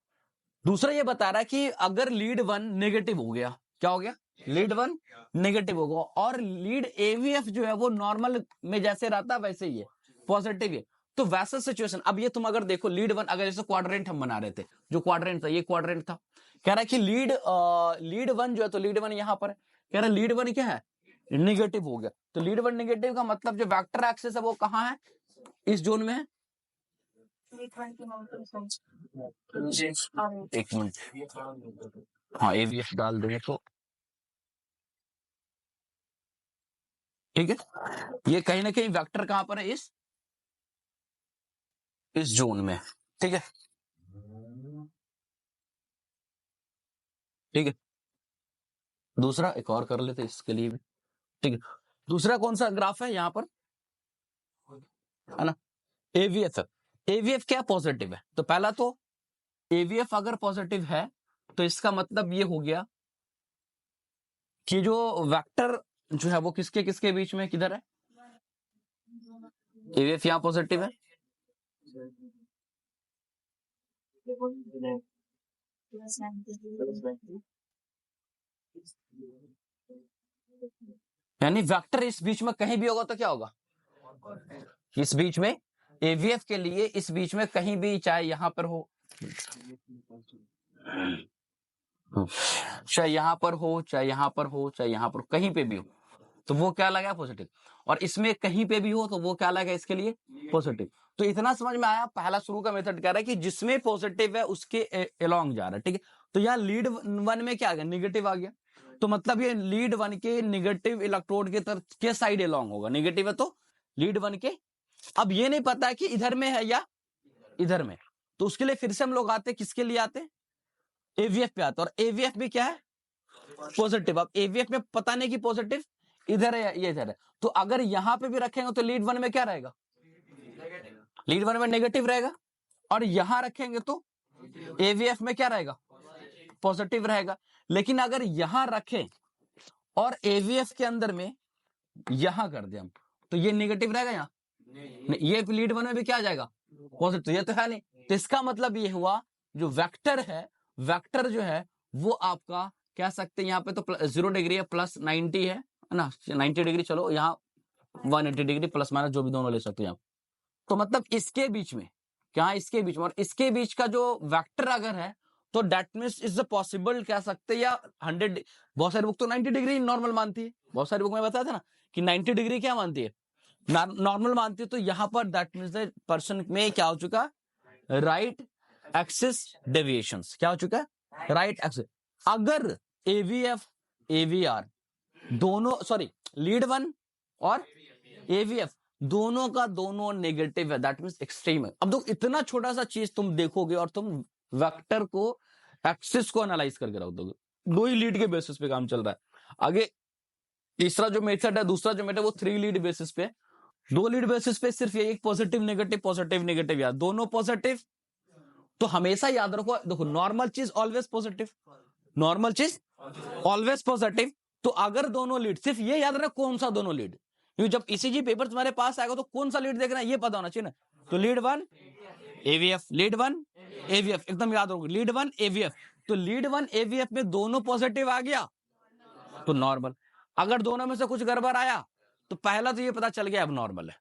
दूसरा ये बता रहा है कि अगर लीड वन नेगेटिव हो गया, क्या हो गया, लीड वन नेगेटिव होगा और लीड एवीएफ जो है वो नॉर्मल में जैसे रहता वैसे ही है, पॉजिटिव है, तो वैसा सिचुएशन। अब ये तुम अगर देखो लीड वन, अगर जैसे क्वाड्रेंट हम बना रहे थे, जो क्वाड्रेंट था ये क्वाड्रेंट था, कह रहा है कि लीड वन जो है, तो लीड वन यहां पर है, कह रहा है लीड वन क्या है निगेटिव हो गया, तो लीड वन निगेटिव का मतलब जो वेक्टर एक्सिस है वो कहां है, इस जोन में है। एक मिनट, हाँ एवीएफ डाल देंगे तो ठीक है, ये कहीं ना कहीं वेक्टर कहां पर है, इस जोन में, ठीक है, ठीक है। दूसरा एक और कर लेते इसके लिए भी, ठीक है। दूसरा कौन सा ग्राफ है यहाँ पर, है ना, एवीएफ है। एवीएफ क्या पॉजिटिव है, तो पहला तो एवीएफ अगर पॉजिटिव है तो इसका मतलब ये हो गया कि जो वेक्टर जो है वो किसके किसके बीच में किधर है, एवीएफ यहाँ पॉजिटिव है, यानी वेक्टर इस बीच में कहीं भी होगा तो क्या होगा, इस बीच में एवीएफ के लिए इस बीच में कहीं भी, चाहे यहां पर हो, चाहे यहां पर हो, चाहे यहां पर हो, चाहे यहां पर, कहीं पे भी हो तो वो क्या लगा पॉजिटिव, और इसमें कहीं पे भी हो तो वो क्या लगा इसके लिए पॉजिटिव। तो इतना समझ में आया, पहला शुरू का मेथड कह रहा है कि जिसमें पॉजिटिव है उसके अलोंग जा रहा है, ठीक है। तो यहाँ लीड वन में क्या आ गया, निगेटिव आ गया, तो मतलब ये लीड वन के निगेटिव इलेक्ट्रोड के तरफ के साइड अलोंग होगा, निगेटिव है तो लीड वन के। अब ये नहीं पता है कि इधर में है या इधर में, तो उसके लिए फिर से हम लोग आते, किसके लिए आते, एवीएफ पे आते, और एवीएफ भी क्या है पॉजिटिव। अब एवीएफ में पता नहीं कि पॉजिटिव इधर है या ये इधर है, तो अगर यहां पे भी रखेंगे तो लीड वन में क्या रहेगा, लीड वन में नेगेटिव रहेगा, और यहां रखेंगे तो एवीएफ में क्या रहेगा पॉजिटिव रहेगा। लेकिन अगर यहां रखें और एवीएफ के अंदर में यहां कर दे हम, तो ये नेगेटिव रहेगा, यहाँ ये लीड वन में भी क्या आ जाएगा पॉजिटिव, ये तो है नहीं। तो इसका मतलब ये हुआ जो वेक्टर है, वेक्टर जो है वो आपका कह सकते हैं यहाँ पे तो 0 डिग्री है, +90 है ना, 90 डिग्री, चलो यहाँ 180 डिग्री प्लस माइनस जो भी दोनों ले सकते हैं आप। तो मतलब इसके बीच में क्या, इसके बीच में और इसके बीच का जो वेक्टर अगर है तो that means is the possible कह सकते हैं, या 100, बहुत सारी बुक तो 90 डिग्री नॉर्मल मानती है, बहुत सारी बुक में बताया था ना कि 90 डिग्री क्या मानती है, नॉर्मल मानती है। तो यहाँ पर दैट मींस द पर्सन में क्या हो चुका, राइट एक्सिस डेविएशंस, क्या हो चुका है राइट एक्सिस। अगर एवीएफ एवीआर दोनों, सॉरी लीड वन और एवीएफ दोनों का दोनों नेगेटिव है, दैट मींस एक्सट्रीम है। अब देखो इतना छोटा सा चीज तुम देखोगे और तुम वेक्टर को एक्सिस को एनालाइज करके रख दोगे, दो ही लीड के बेसिस पे काम चल रहा है। आगे तीसरा जो मेथड है, दूसरा जो मेथड वो 3 लीड बेसिस पे, 2 लीड बेसिस पे सिर्फ ये एक पॉजिटिव नेगेटिव याद, दोनों पॉजिटिव। तो हमेशा याद रखो, देखो नॉर्मल चीज ऑलवेज पॉजिटिव, नॉर्मल चीज ऑलवेज पॉजिटिव। तो अगर दोनों लीड, सिर्फ ये याद रखना कौन सा दोनों लीड, क्योंकि जब ईसीजी पेपर तुम्हारे पास आएगा तो कौन सा लीड देखना है ये पता होना चाहिए ना। तो lead one aVF, lead one aVF, एकदम याद रखो लीड वन एवीएफ। तो लीड वन एवीएफ में दोनों पॉजिटिव आ गया तो नॉर्मल, अगर दोनों में से कुछ गड़बड़ आया तो पहला तो ये पता चल गया अब नॉर्मल है,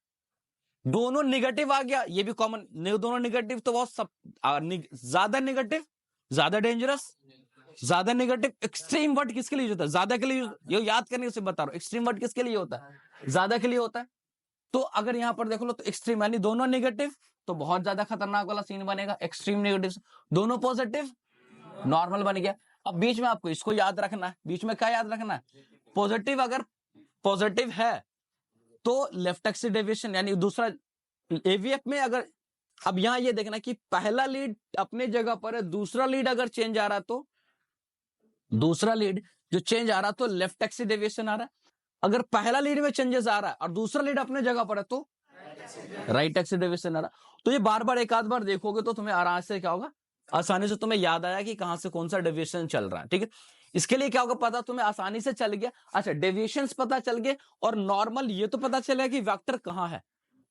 दोनों निगेटिव आ गया ये भी कॉमन, दोनों निगेटिव तो बहुत सब ज्यादा निगेटिव ज्यादा डेंजरस, ज्यादा नेगेटिव। एक्सट्रीम वर्ड किसके लिए होता है? ज्यादा के लिए। ये याद करने से बता रहा हूँ, एक्सट्रीम वर्ड किसके लिए होता है? ज्यादा के लिए होता है। तो अगर यहां पर देख लो तो एक्सट्रीम यानी दोनों नेगेटिव तो बहुत ज्यादा खतरनाक वाला सीन बनेगा। एक्सट्रीम नेगेटिव, दोनों पॉजिटिव नॉर्मल बन गया। अब बीच में आपको इसको याद रखना है। बीच में क्या याद रखना है? पॉजिटिव, अगर पॉजिटिव है तो लेफ्ट एक्सिस डेविएशन यानी दूसरा एवीएफ में अगर, अब यहां ये देखना कि पहला लीड अपने जगह पर है, दूसरा लीड अगर चेंज आ रहा तो, दूसरा लीड जो चेंज आ रहा तो लेफ्ट एक्सिस डेविएशन आ रहा है। अगर पहला लीड में चेंजेस आ रहा है और दूसरा लीड अपने जगह पर है तो राइट एक्सिस डेविएशन आ रहा है। तो ये बार बार एक आध बार देखोगे तो तुम्हें आराम से क्या होगा, आसानी से तुम्हें याद आया कि कहां से कौन सा डेविएशन चल रहा है। ठीक है, इसके लिए क्या होगा पता, तुम्हें आसानी से चल गया। अच्छा, डेविएशंस पता चल गए और नॉर्मल ये तो पता चलेगा कि वेक्टर कहां है,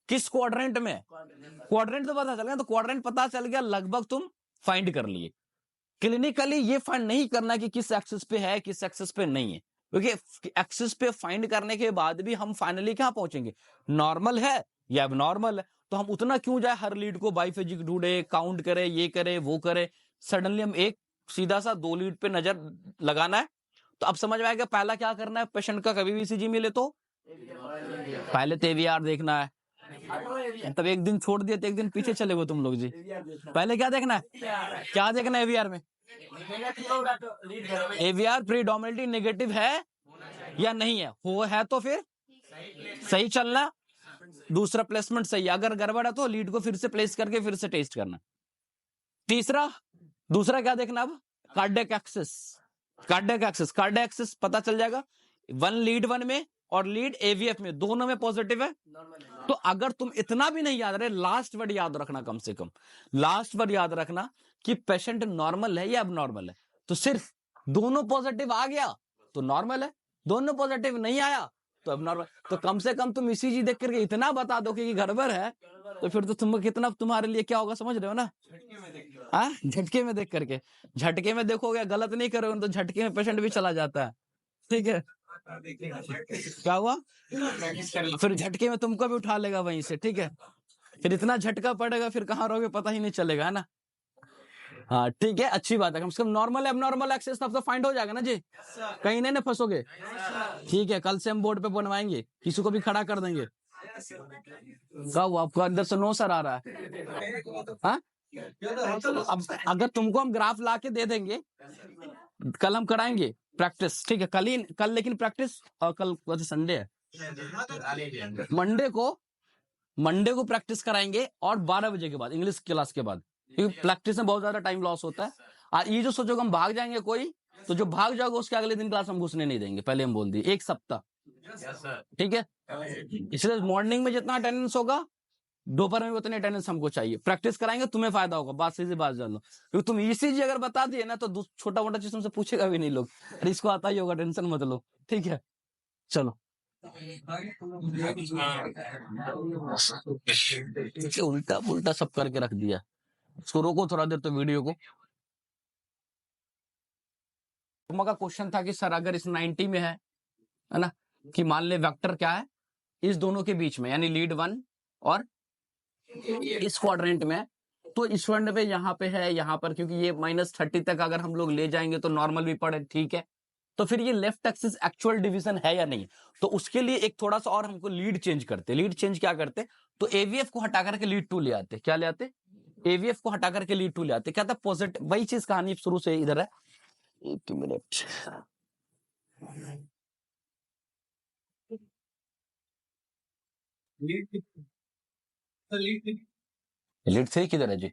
किस क्वाड्रेंट में। क्वाड्रेंट तो पता चल गया, तो क्वाड्रेंट पता चल गया, लगभग तुम फाइंड कर लिए। क्लिनिकली ये फाइंड नहीं करना कि किस एक्सिस पे है किस एक्सिस पे नहीं है, क्योंकि एक्सिस पे फाइंड करने के बाद भी हम फाइनली कहां पहुंचेंगे, नॉर्मल है या एबनॉर्मल है। तो हम उतना क्यों जाए हर लीड को बाइफेजिक ढूंढे, काउंट करे, ये करे वो करे। सडनली हम एक सीधा सा दो लीड पे नजर लगाना है। तो अब समझ में आएगा पहला क्या करना है। पेशेंट का कभी भी ईसीजी मिले तो पहले तो एवीआर देखना है। तब एक दिन छोड़ दिया तो एक दिन पीछे चले गए तुम लोग जी। पहले क्या देखना है, क्या देखना है एवीआर में? एवीआर प्रीडोमिनेटली नेगेटिव है या नहीं है, वो है तो फिर सही चलना, दूसरा प्लेसमेंट सही। अगर गड़बड़ है तो लीड को फिर से प्लेस करके फिर से टेस्ट करना। तीसरा, दूसरा क्या देखना अब, cardiac axis. Cardiac axis, cardiac axis पता चल जाएगा वन लीड वन में और लीड एवीएफ में, दोनों में पॉजिटिव है। तो अगर तुम इतना भी नहीं याद रहे, लास्ट वर्ड याद रखना, कम से कम लास्ट वर्ड याद रखना कि पेशेंट नॉर्मल है या अबनॉर्मल है। तो सिर्फ दोनों पॉजिटिव आ गया तो नॉर्मल है, दोनों पॉजिटिव नहीं आया तो अबनॉर्मल। तो कम से कम तुम ईसीजी देख करके इतना बता दो कि गड़बड़ है, तो फिर तो तुम कितना तुम्हारे लिए क्या होगा, समझ रहे हो ना? हाँ, झटके में देख करके, झटके में देखोगे गलत नहीं करोगे तो झटके में पेशेंट भी चला जाता है। ठीक है, क्या हुआ, फिर झटके में तुमको भी उठा लेगा वहीं से। ठीक है, फिर इतना झटका पड़ेगा, फिर कहाँ रहोगे पता ही नहीं चलेगा, है ना? हाँ ठीक है, अच्छी बात है। कम से कम नॉर्मल एबनॉर्मल एक्सिस तब तो फाइंड हो जाएगा ना जी, कहीं नहीं ना फंसोगे। ठीक है, कल से हम बोर्ड पे बनवाएंगे, किसी को भी खड़ा कर देंगे। क्या हुआ, आपको अंदर से नो सर आ रहा है? हाँ, अब अगर तुमको हम ग्राफ ला के दे देंगे, कल हम कराएंगे प्रैक्टिस। ठीक है, कल लेकिन प्रैक्टिस, और कल संडे है, मंडे को प्रैक्टिस कराएंगे और 12 बजे के बाद, इंग्लिश क्लास के बाद, क्योंकि प्रैक्टिस में बहुत ज्यादा टाइम लॉस होता है। और ये जो सोचोगे हम भाग जाएंगे कोई, तो जो भाग जाओगे उसके अगले दिन क्लास हम घुसने नहीं देंगे, पहले हम बोल दिए, एक सप्ताह। ठीक है, इसलिए मॉर्निंग में जितना अटेंडेंस होगा दोपहर में उतने अटेंडेंस हमको चाहिए। प्रैक्टिस कराएंगे, तुम्हें फायदा होगा, बात सीधी बात जान लो। क्योंकि तुम ईसीजी अगर बता दिए ना तो छोटा मोटा चीज तुमसे पूछेगा भी नहीं लोग, अरे इसको आता ही होगा, टेंशन मत लो। ठीक है, चलो उल्टा पुल्टा सब करके रख दिया। इसको रोको थोड़ा देर तो वीडियो को। का क्वेश्चन था कि सर अगर इस 90 में है ना, कि मान ले वेक्टर क्या है इस दोनों के बीच में, यानी लीड वन और इस क्वाड्रेंट में, तो इस क्वाड्रेंट पे यहाँ पे है, यहाँ पर, क्योंकि ये -30 तक अगर हम लोग ले जाएंगे तो नॉर्मल भी पड़े। ठीक है, तो फिर ये लेफ्ट एक्सिस एक्चुअल डिवीजन है या नहीं, तो उसके लिए एक थोड़ा सा और हमको लीड चेंज करते। लीड चेंज क्या करते, तो एवीएफ को हटा करके लीड 2 ले आते। क्या ले आते, एवीएफ को हटा करके लीड 2 ले आते। क्या था, पॉजिटिव, वही चीज कहानी शुरू से इधर है। एक मिनट, लीड 3 किधर है जी,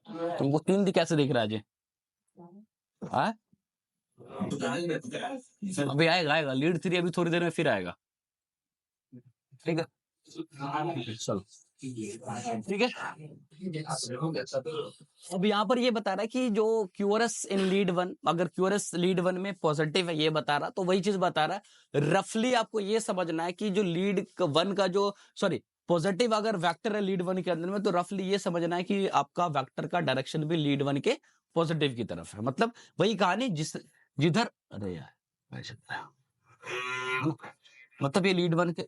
तुमको 3 कैसे दिख रहा है जी? अभी आएगा लीड 3, अभी थोड़ी देर में फिर आएगा। ठीक है, चलो ठीक है। अब यहाँ पर ये बता रहा है कि जो क्यूरस इन लीड वन, अगर क्यूरस लीड वन में पॉजिटिव है ये बता रहा, तो वही चीज बता रहा है। रफली आपको ये समझना है कि जो लीड वन का जो पॉजिटिव अगर वेक्टर है लीड वन के अंदर में, तो रफली ये समझना है कि आपका वेक्टर का डायरेक्शन भी लीड वन के पॉजिटिव की तरफ है। मतलब वही कहानी जिधर, अरे यार, मतलब ये लीड वन के,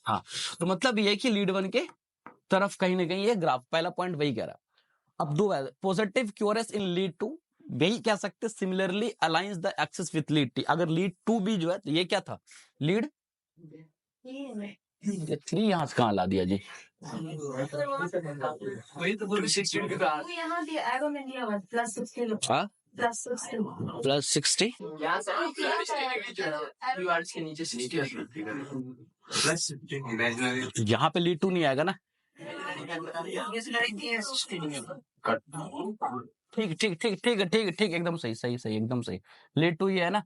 हाँ, तो मतलब ये है कि लीड वन के तरफ कहीं ना कहीं ये ग्राफ, पहला पॉइंट वही कह रहा। अब दो है positive QRS in lead two, यही कह सकते similarly aligns the axis with lead T. अगर लीड टू भी जो है तो ये क्या था, लीड थ्री यहाँ से कहाँ ला दिया जी, वही तो पूरी 16 के बाद यहाँ दिया एरो में दिया हुआ +60 हाँ +60 +60 यहाँ से कीवर्ड्स के नीचे 60 प्लस इमेजिनरी यहाँ पे लीड टू नहीं आएगा ना। ठीक ठीक ठीक ठीक है, ठीक है, ठीक, एकदम सही सही सही, एकदम सही। लीड टू ये है ना,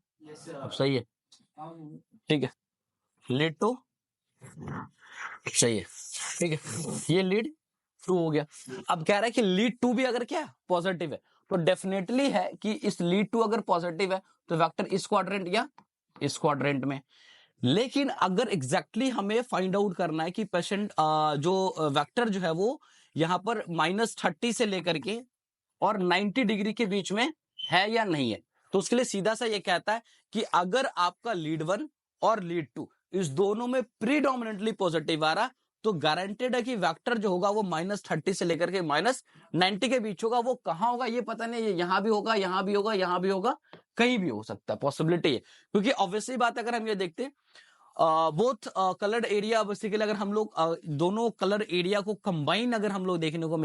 अब सही है, ठीक है, लीड टू सही है, ठीक है, ये लीड टू हो गया। अब कह रहा है कि लीड टू भी अगर क्या पॉजिटिव है तो डेफिनेटली है कि इस लीड टू अगर पॉजिटिव है तो वेक्टर इस क्वाड्रेंट या इस क्वाड्रेंट में। लेकिन अगर एग्जैक्टली हमें फाइंड आउट करना है कि पेशेंट जो वेक्टर जो है वो यहाँ पर -30 से लेकर के और 90 डिग्री के बीच में है या नहीं है, तो उसके लिए सीधा सा ये कहता है कि अगर आपका लीड वन और लीड टू इस दोनों में प्रीडोमिनेंटली पॉजिटिव आ रहा तो गारंटेड है कि वेक्टर जो होगा वो -30 से लेकर के -90 के बीच होगा। वो कहां होगा ये पता नहीं, ये यहां भी होगा, यहां भी होगा, यहां भी होगा, कहीं भी हो सकता है, पॉसिबिलिटी है। क्योंकि ऑब्वियसली बात अगर हम ये देखते हैं बोथ कलर्ड एरिया, बेसिकली अगर हम लोग दोनों कलर एरिया को कंबाइन अगर हम लोग देखने को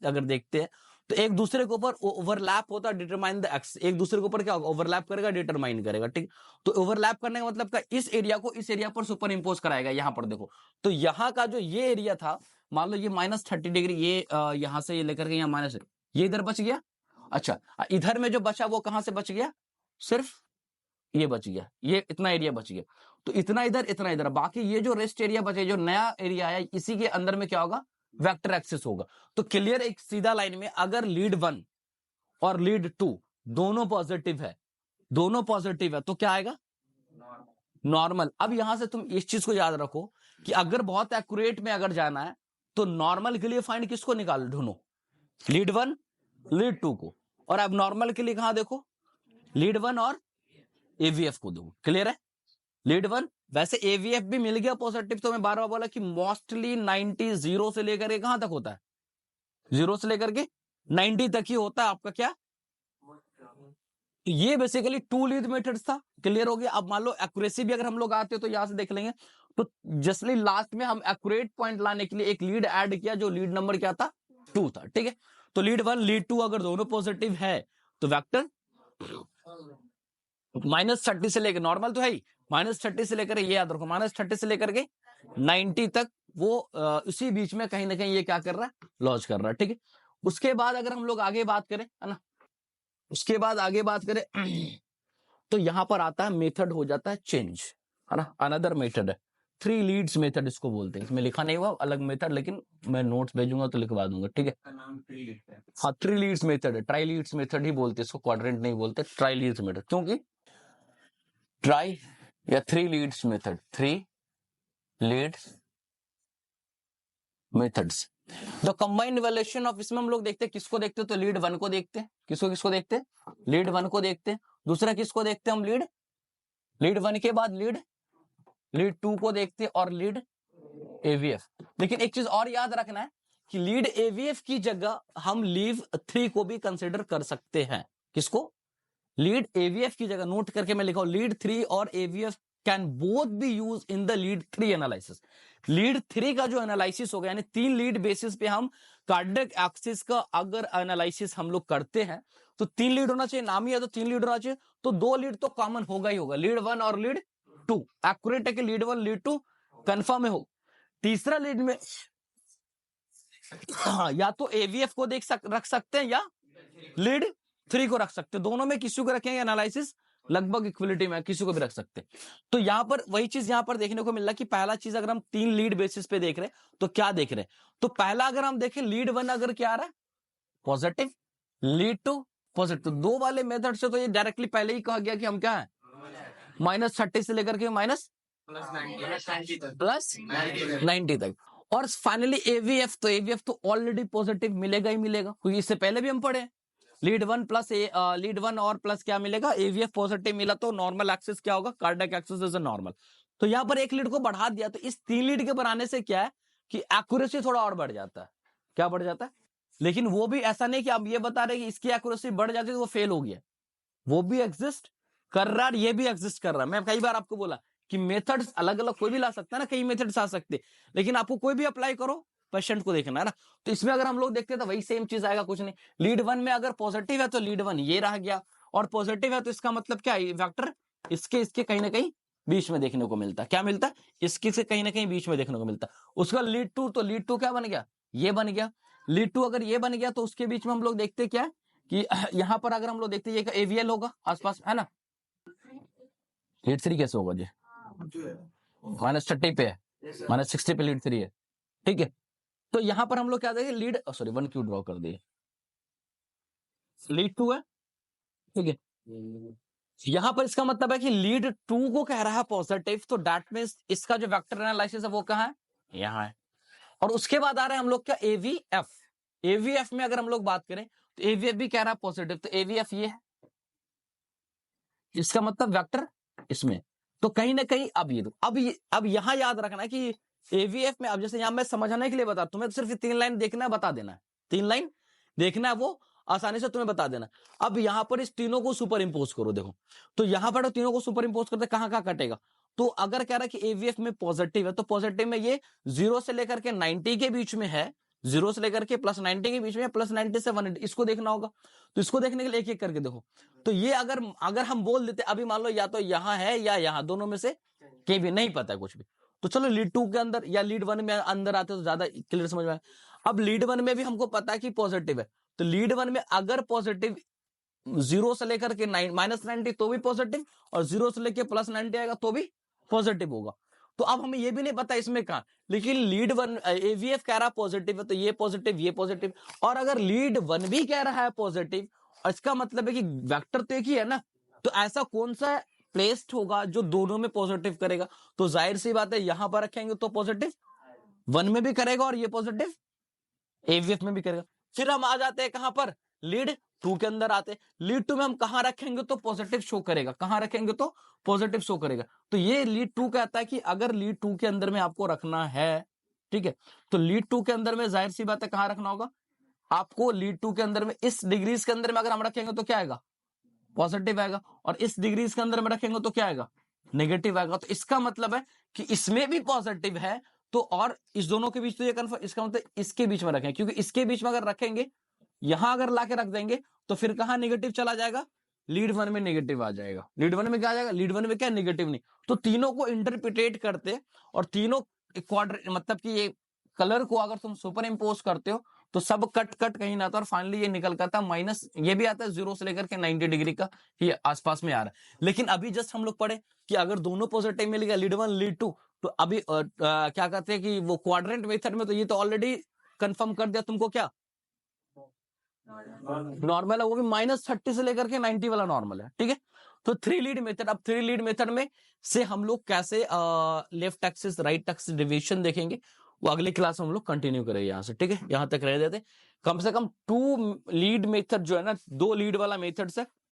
अगर देखते हैं तो एक दूसरे के ऊपर ओवरलैप होता है, डिटरमाइन द एक्स, एक दूसरे के ऊपर क्या होगा, ओवरलैप करेगा, डिटरमाइन करेगा, ठीक। तो ओवरलैप करने का मतलब क्या, इस एरिया को इस एरिया पर सुपर इंपोज कराएगा। यहां पर देखो तो यहाँ का जो ये एरिया था, मान लो ये -30 डिग्री, ये यहां से ये लेकर के यहाँ माइनस, ये इधर बच गया। अच्छा, इधर में जो बचा वो कहां से बच गया, सिर्फ ये बच गया, ये इतना एरिया बच गया। तो इतना इधर, बाकी ये जो रेस्ट एरिया बचे, जो नया एरिया आया, इसी के अंदर में क्या होगा, वेक्टर एक्सिस होगा। तो क्लियर एक सीधा लाइन में अगर लीड वन और लीड टू दोनों पॉजिटिव है तो क्या आएगा, नॉर्मल। अब यहां से तुम इस चीज को याद रखो कि अगर बहुत एक्यूरेट में अगर जाना है तो नॉर्मल के लिए फाइंड किसको निकाल ढूंढो, लीड वन लीड टू को, और अब नॉर्मल के लिए कहां देखो, लीड वन और एवीएफ को दो। क्लियर है, लीड वन, वैसे एवीएफ भी मिल गया पॉजिटिव, तो मैं बार बार बोला कि मोस्टली 90 0 से लेकर के कहां तक होता है, 0 से लेकर के 90 तक ही होता है आपका क्या। ये बेसिकली टू लीड मेथड्स था, क्लियर हो गया। अब मान लो एक्यूरेसी भी अगर हम लोग आते हो तो यहां से देख लेंगे, तो जस्टली लास्ट में हम एक्यूरेट पॉइंट लाने के लिए एक लीड ऐड किया, जो लीड नंबर क्या था, 2 था, ठीक है। तो लीड वन लीड टू अगर दोनों पॉजिटिव है तो वेक्टर -30 से लेकर, नॉर्मल तो है ही, -30 से लेकर, ये याद रखो, -30 से लेकर के 90 तक वो उसी बीच में कहीं ना कहीं ये क्या कर रहा है, लॉन्च कर रहा है, ठीक है। उसके बाद अगर हम लोग आगे बात करें, है ना, उसके बाद आगे बात करें तो यहां पर आता है मेथड हो जाता है चेंज, है ना, अनदर मेथड है 3 लीड्स मेथड इसको बोलते हैं। इसमें लिखा नहीं हुआ अलग मेथड, लेकिन मैं नोट्स भेजूंगा तो लिखवा दूंगा, ठीक है। हाँ 3 लीड्स मेथड है, ट्राई लीड्स मेथड ही बोलते हैं इसको, क्वाड्रेंट नहीं बोलते, ट्राई लीड्स मेथड, क्योंकि ट्राई या 3 leads method, 3 leads methods. The combined evaluation of, इसमें हम लोग देखते हैं किसको देखते हैं, तो लीड वन को देखते हैं, किसको देखते हैं, लीड वन को देखते हैं। दूसरा किसको देखते हैं हम, लीड वन के बाद लीड टू को देखते हैं और लीड एवीएफ। लेकिन एक चीज और याद रखना है कि लीड एवीएफ की जगह हम लीव 3 को भी कंसिडर कर सकते हैं। किसको, लीड एवीएफ की जगह, नोट करके मैं लिखा लीड 3 और aVF can both B use in the lead 3 analysis. Lead 3 का जो एनालिसिस होगा, यानी 3 लीड बेसिस पे हम कार्डियक एक्सिस का अगर एनालिसिस हम लोग करते हैं तो 3 लीड होना चाहिए, नाम ही है तो 3 लीड होना चाहिए, तो 2 लीड तो कॉमन होगा ही होगा, लीड 1 और लीड 2। एक्यूरेट है कि लीड 1 लीड 2 कंफर्म है हो। तीसरा लीड में या तो एवीएफ को रख सकते हैं या लीड 3 को रख सकते हैं, दोनों में किसी को रखेंगे एनालिसिस लगभग इक्वलिटी में, किसी को भी रख सकते हैं। तो यहां पर वही चीज यहां पर देखने को मिल रहा है कि पहला चीज अगर हम 3 लीड बेसिस पे देख रहे हैं तो क्या देख रहे हैं, तो पहला अगर हम देखें लीड 1 अगर क्या आ रहा है पॉजिटिव, लीड 2 पॉजिटिव, तो 2 वाले मेथड से तो ये डायरेक्टली पहले ही कहा गया कि हम क्या है, -30 से लेकर के +90 तक। और फाइनली एवीएफ, तो एवीएफ तो ऑलरेडी पॉजिटिव मिलेगा ही मिलेगा, क्योंकि इससे पहले भी हम पढ़े लीड 1 प्लस लीड 1 और प्लस क्या मिलेगा, एवीएफ पॉजिटिव मिला तो नॉर्मल एक्सिस क्या होगा, कार्डियक एक्सिस इज नॉर्मल। तो यहां पर एक लीड को बढ़ा दिया, तो इस 3 लीड के बढ़ाने से क्या है कि एक्यूरेसी थोड़ा और बढ़ जाता है। क्या बढ़ जाता है, लेकिन वो भी ऐसा नहीं कि आप ये बता रहे कि इसकी एक्यूरेसी बढ़ जाती है तो वो फेल हो गया, वो भी एग्जिस्ट कर रहा है, ये भी एग्जिस्ट कर रहा है। मैं कई बार आपको बोला कि मेथड्स अलग अलग कोई भी ला सकता है ना, कई मेथड्स आ सकते, लेकिन आपको कोई भी अप्लाई करो, पेशेंट को देखना है ना। तो इसमें अगर हम लोग देखते हैं तो वही सेम चीज आएगा, कुछ नहीं। लीड 1 में अगर पॉजिटिव है तो लीड 1 ये रह गया, और पॉजिटिव है तो इसका मतलब क्या है, वेक्टर इसके इसके कहीं ना कहीं बीच में देखने को मिलता है। क्या मिलता है, इसके से कहीं ना कहीं बीच में देखने को मिलता है। उसका लीड 2, तो लीड 2 क्या बन गया, ये बन गया। लीड 2 अगर ये बन गया तो उसके बीच में हम लोग देखते क्या है कि यहां पर अगर हम लोग देखते हैं ये एवीएल होगा आसपास, है ना। लीड 3 कैसे होगा जी, -30 पे है, -60 पे लीड 3 है, ठीक है। तो यहां पर हम लोग क्या देखेंगे, लीड सॉरी 1 क्यू ड्रॉ कर दिए, लीड 2 है, ठीक है। यहां पर इसका मतलब है कि लीड 2 को कह रहा है पॉजिटिव, तो दैट मींस इसका जो वेक्टर एनालिसिस है वो कहां है, यहां है। और उसके बाद आ रहे हैं हम लोग क्या, एवीएफ। एवीएफ में अगर हम लोग बात करें तो एवीएफ भी कह रहा है पॉजिटिव, तो एवीएफ ये है, इसका मतलब वेक्टर इसमें। तो कहीं ना कहीं अब यहां याद रखना है कि एवीएफ में, अब जैसे यहां मैं समझाने के लिए बता, तुम्हें तो सिर्फ 3 लाइन देखना है, बता देना है, 3 लाइन देखना है, वो आसानी से तुम्हें बता देना। अब यहां पर इस तीनों को सुपर इंपोज करो, देखो तो यहां पर तीनों को सुपर इंपोज करते कहां कहां कटेगा। तो अगर कह रहा है कि एवीएफ में पॉजिटिव है, तो पॉजिटिव में ये 0 से लेकर के 90 के बीच में है, 0 से लेकर के +90 के बीच में, +90 से 180, इसको देखना होगा। तो इसको देखने के लिए एक एक करके देखो। तो ये अगर हम बोल देते अभी, मान लो या तो यहां है या यहां, दोनों में से के भी नहीं पता है कुछ भी, तो चलो लीड 2 के अंदर या लीड 1 में अंदर आते तो ज्यादा क्लियर समझ में आए। अब लीड 1 में भी हमको पता है कि पॉजिटिव है, तो लीड 1 में अगर पॉजिटिव 0 से लेकर के -90 तो भी पॉजिटिव, और 0 से लेकर +90 आएगा तो भी पॉजिटिव होगा। तो अब हमें ये भी नहीं पता इसमें कहां, लेकिन लीड 1 एवीएफ कह रहा है पॉजिटिव है, तो ये पॉजिटिव ये पॉजिटिव। और अगर लीड 1 भी कह रहा है पॉजिटिव, इसका मतलब है कि वेक्टर तो एक ही है ना, तो ऐसा कौन सा प्लेस्ड होगा जो दोनों में पॉजिटिव करेगा। तो जाहिर सी बात है यहां पर रखेंगे तो पॉजिटिव 1 में भी करेगा, और ये पॉजिटिव एवीएफ में भी करेगा। फिर हम आ जाते हैं कहां पर, लीड 2 के अंदर आते हैं। लीड 2 में हम कहां रखेंगे तो पॉजिटिव शो करेगा, कहां रखेंगे तो पॉजिटिव शो करेगा। तो ये लीड 2 कहता है कि अगर लीड 2 के अंदर में आपको रखना है, ठीक है, तो लीड 2 के अंदर में जाहिर सी बात है कहां रखना होगा आपको, लीड 2 के अंदर में इस डिग्रीज के अंदर में अगर हम रखेंगे तो क्या आएगा, पॉजिटिव आएगा, और इस डिग्रीज के अंदर में रखेंगे तो क्या आएगा, नेगेटिव आएगा। तो इसका मतलब है कि इसमें भी पॉजिटिव है, तो और इस दोनों के बीच तो ये कन्फर्म, इसका मतलब इसके बीच में रखें, क्योंकि इसके बीच में अगर रखेंगे, यहां अगर लाके रख देंगे तो फिर कहां नेगेटिव चला जाएगा, लीड 1 में नेगेटिव आ जाएगा। लीड 1 में क्या आ जाएगा, लीड 1 में क्या नेगेटिव नहीं। तो तीनों को इंटरप्रिटेट करते, और तीनों क्वाड्रेंट मतलब कि ये कलर को अगर तुम सुपर इंपोज करते हो तो सब कट कट कहीं ना आता, और फाइनली ये निकल करता माइनस, ये भी आता है 0 से लेकर के 90 डिग्री का ही आसपास में आ रहा है। लेकिन अभी जस्ट हम लोग पढ़े कि अगर दोनों पॉजिटिव मिल गया, लीड 1 लीड 2, तो अभी क्या कहते हैं कि वो क्वाड्रेंट मेथड में, तो ये तो ऑलरेडी कंफर्म कर दिया तुमको, क्या नॉर्मल है, वो भी -30 से लेकर के 90 वाला नॉर्मल है, ठीक है। तो 3 लीड मेथड, अब 3 लीड मेथड में से हम लोग कैसे left axis right axis division देखेंगे, वो अगली क्लास में हम लोग कंटिन्यू करेंगे यहाँ से, ठीक है। यहाँ तक रह देते, कम से कम 2 लीड मेथड जो है ना, 2 लीड वाला मेथड है,